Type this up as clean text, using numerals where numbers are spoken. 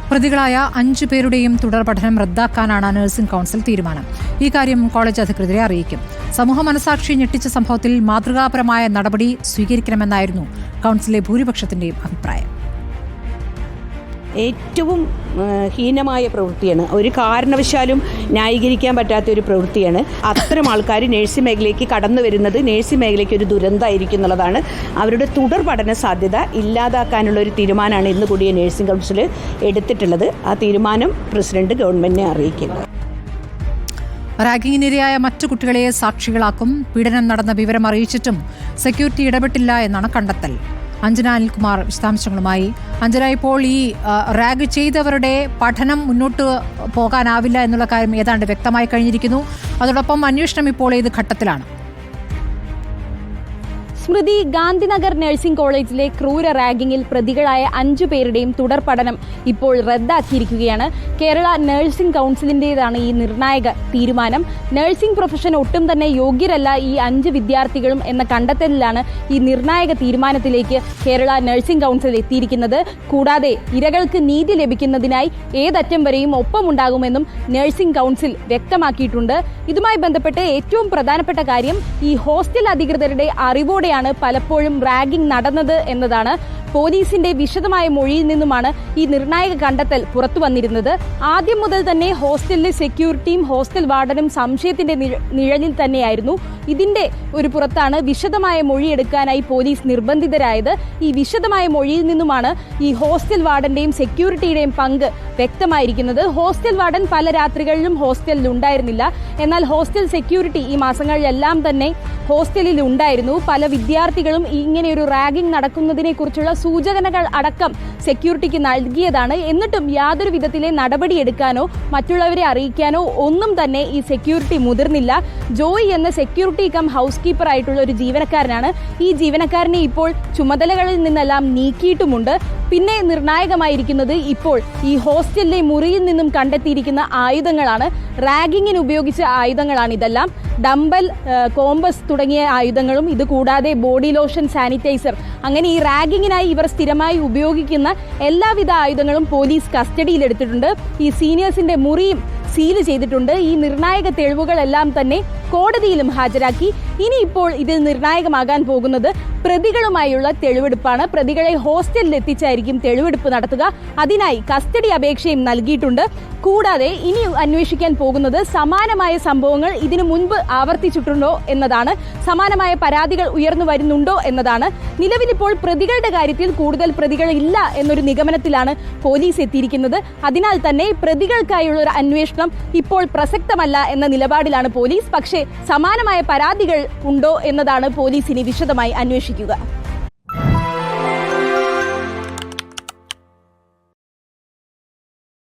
പ്രതികളായ 5 പേരുടെയും തുടർ പഠനം റദ്ദാക്കാനാണ് നഴ്സിംഗ് കൌൺസിൽ തീരുമാനം. ഈ കാര്യം കോളേജ് അധികൃതരെ അറിയിക്കും. സമൂഹ മനസാക്ഷി ഞെട്ടിച്ച സംഭവത്തിൽ മാതൃകാപരമായ നടപടി സ്വീകരിക്കണമെന്നായിരുന്നു കൌൺസിലെ ഭൂരിപക്ഷത്തിന്റെയും അഭിപ്രായം. ഏറ്റവും ഹീനമായ പ്രവൃത്തിയാണ്, ഒരു കാരണവശാലും ന്യായീകരിക്കാൻ പറ്റാത്തൊരു പ്രവൃത്തിയാണ്. അത്തരം ആൾക്കാർ നഴ്സിംഗ് മേഖലയ്ക്ക് കടന്നു വരുന്നത് നഴ്സിംഗ് മേഖലയ്ക്ക് ഒരു ദുരന്തമായിരിക്കും എന്നുള്ളതാണ്. അവരുടെ തുടർ പഠന സാധ്യത ഇല്ലാതാക്കാനുള്ള ഒരു തീരുമാനമാണ് ഇന്ന് കൂടിയ നഴ്സിംഗ് കൗൺസിൽ എടുത്തിട്ടുള്ളത്. ആ തീരുമാനം പ്രസിഡന്റ് ഗവൺമെന്റിനെ അറിയിക്കുന്നു. റാഗിങ്ങിനിരയായ മറ്റു കുട്ടികളെ സാക്ഷികളാക്കും. പീഡനം നടന്ന വിവരം അറിയിച്ചിട്ടും സെക്യൂരിറ്റി ഇടപെട്ടില്ല എന്നാണ് കണ്ടെത്തൽ. അഞ്ജന അനിൽകുമാർ വിശദാംശങ്ങളുമായി. അഞ്ജന, ഇപ്പോൾ ഈ റാഗ് ചെയ്തവരുടെ പഠനം മുന്നോട്ട് പോകാനാവില്ല എന്നുള്ള കാര്യം ഏതാണ്ട് വ്യക്തമായി കഴിഞ്ഞിരിക്കുന്നു. അതോടൊപ്പം അന്വേഷണം ഇപ്പോൾ ഏത് ഘട്ടത്തിലാണ്? സ്മൃതി, ഗാന്ധിനഗർ നഴ്സിംഗ് കോളേജിലെ ക്രൂര റാഗിങ്ങിൽ പ്രതികളായ 5 പേരുടെയും തുടർ പഠനം ഇപ്പോൾ റദ്ദാക്കിയിരിക്കുകയാണ്. കേരള നഴ്സിംഗ് കൗൺസിലിൻ്റേതാണ് ഈ നിർണായക തീരുമാനം. നഴ്സിംഗ് പ്രൊഫഷൻ ഒട്ടും തന്നെ യോഗ്യരല്ല ഈ 5 വിദ്യാർത്ഥികളും എന്ന കണ്ടെത്തലിലാണ് ഈ നിർണായക തീരുമാനത്തിലേക്ക് കേരള നഴ്സിംഗ് കൗൺസിൽ എത്തിയിരിക്കുന്നത്. കൂടാതെ ഇരകൾക്ക് നീതി ലഭിക്കുന്നതിനായി ഏതറ്റം വരെയും ഒപ്പമുണ്ടാകുമെന്നും നഴ്സിംഗ് കൗൺസിൽ വ്യക്തമാക്കിയിട്ടുണ്ട്. ഇതുമായി ബന്ധപ്പെട്ട് ഏറ്റവും പ്രധാനപ്പെട്ട കാര്യം ഈ ഹോസ്റ്റൽ അധികൃതരുടെ അറിവോടെയാണ് പലപ്പോഴും റാഗിംഗ് നടന്നത് എന്നതാണ്. പോലീസിന്റെ വിശദമായ മൊഴിയിൽ നിന്നുമാണ് ഈ നിർണായക കണ്ടെത്തൽ പുറത്തു വന്നിരുന്നത്. ആദ്യം മുതൽ തന്നെ ഹോസ്റ്റലിലെ സെക്യൂരിറ്റിയും ഹോസ്റ്റൽ വാർഡനും സംശയത്തിന്റെ നിഴലിൽ തന്നെയായിരുന്നു. ഇതിന്റെ ഒരു പുറത്താണ് വിശദമായ മൊഴിയെടുക്കാനായി പോലീസ് നിർബന്ധിതരായത്. ഈ വിശദമായ മൊഴിയിൽ നിന്നുമാണ് ഈ ഹോസ്റ്റൽ വാർഡന്റെയും സെക്യൂരിറ്റിയുടെയും പങ്ക് വ്യക്തമായിരിക്കുന്നത്. ഹോസ്റ്റൽ വാർഡൻ പല രാത്രികളിലും ഹോസ്റ്റലിൽ ഉണ്ടായിരുന്നില്ല. എന്നാൽ ഹോസ്റ്റൽ സെക്യൂരിറ്റി ഈ മാസങ്ങളിലെല്ലാം തന്നെ ഹോസ്റ്റലിൽ ഉണ്ടായിരുന്നു. പല വിദ്യാർത്ഥികളും ഇങ്ങനെയൊരു റാഗിംഗ് നടക്കുന്നതിനെ കുറിച്ചുള്ള സൂചനകൾ അടക്കം സെക്യൂരിറ്റിക്ക് നൽകിയതാണ്. എന്നിട്ടും യാതൊരു വിധത്തിലെ നടപടിയെടുക്കാനോ മറ്റുള്ളവരെ അറിയിക്കാനോ ഒന്നും തന്നെ ഈ സെക്യൂരിറ്റി മുതിർന്നില്ല. ജോയ് എന്ന സെക്യൂരിറ്റി കം ഹൗസ് കീപ്പർ ആയിട്ടുള്ള ഒരു ജീവനക്കാരനാണ്. ഈ ജീവനക്കാരനെ ഇപ്പോൾ ചുമതലകളിൽ നിന്നെല്ലാം നീക്കിയിട്ടുമുണ്ട്. പിന്നെ നിർണായകമായിരിക്കുന്നത് ഇപ്പോൾ ഈ ഹോസ്റ്റലിലെ മുറിയിൽ നിന്നും കണ്ടെത്തിയിരിക്കുന്ന ആയുധങ്ങളാണ്. റാഗിങ്ങിന് ഉപയോഗിച്ച ആയുധങ്ങളാണ് ഇതെല്ലാം. ഡംബൽ, കോമ്പസ് തുടങ്ങിയ ആയുധങ്ങളും ഇത് കൂടാതെ ബോഡി ലോഷൻ, സാനിറ്റൈസർ, അങ്ങനെ ഈ റാഗിങ്ങിനായി ഇവർ സ്ഥിരമായി ഉപയോഗിക്കുന്ന എല്ലാവിധ ആയുധങ്ങളും പോലീസ് കസ്റ്റഡിയിലെടുത്തിട്ടുണ്ട്. ഈ സീനിയേഴ്സിന്റെ മുറിയും സീല് ചെയ്തിട്ടുണ്ട്. ഈ നിർണായക തെളിവുകളെല്ലാം തന്നെ കോടതിയിലും ഹാജരാക്കി. ഇനിയിപ്പോൾ ഇതിൽ നിർണായകമാകാൻ പോകുന്നത് പ്രതികളുമായുള്ള തെളിവെടുപ്പാണ്. പ്രതികളെ ഹോസ്റ്റലിൽ എത്തിച്ചായിരിക്കും തെളിവെടുപ്പ് നടത്തുക. അതിനായി കസ്റ്റഡി അപേക്ഷയും നൽകിയിട്ടുണ്ട്. കൂടാതെ ഇനി അന്വേഷിക്കാൻ പോകുന്നത് സമാനമായ സംഭവങ്ങൾ ഇതിനു മുൻപ് ആവർത്തിച്ചിട്ടുണ്ടോ എന്നതാണ്. സമാനമായ പരാതികൾ ഉയർന്നു വരുന്നുണ്ടോ എന്നതാണ്. നിലവിലിപ്പോൾ പ്രതികളുടെ കാര്യത്തിൽ കൂടുതൽ പ്രതികൾ ഇല്ല എന്നൊരു നിഗമനത്തിലാണ് പോലീസ് എത്തിയിരിക്കുന്നത്. അതിനാൽ തന്നെ പ്രതികൾക്കായുള്ള ഒരു അന്വേഷണം ഇപ്പോൾ പ്രസക്തമല്ല എന്ന നിലപാടിലാണ് പോലീസ്. പക്ഷേ സമാനമായ പരാതികൾ ഉണ്ടോ എന്നതാണ് പോലീസ് ഇനി വിശദമായി അന്വേഷിക്കുക.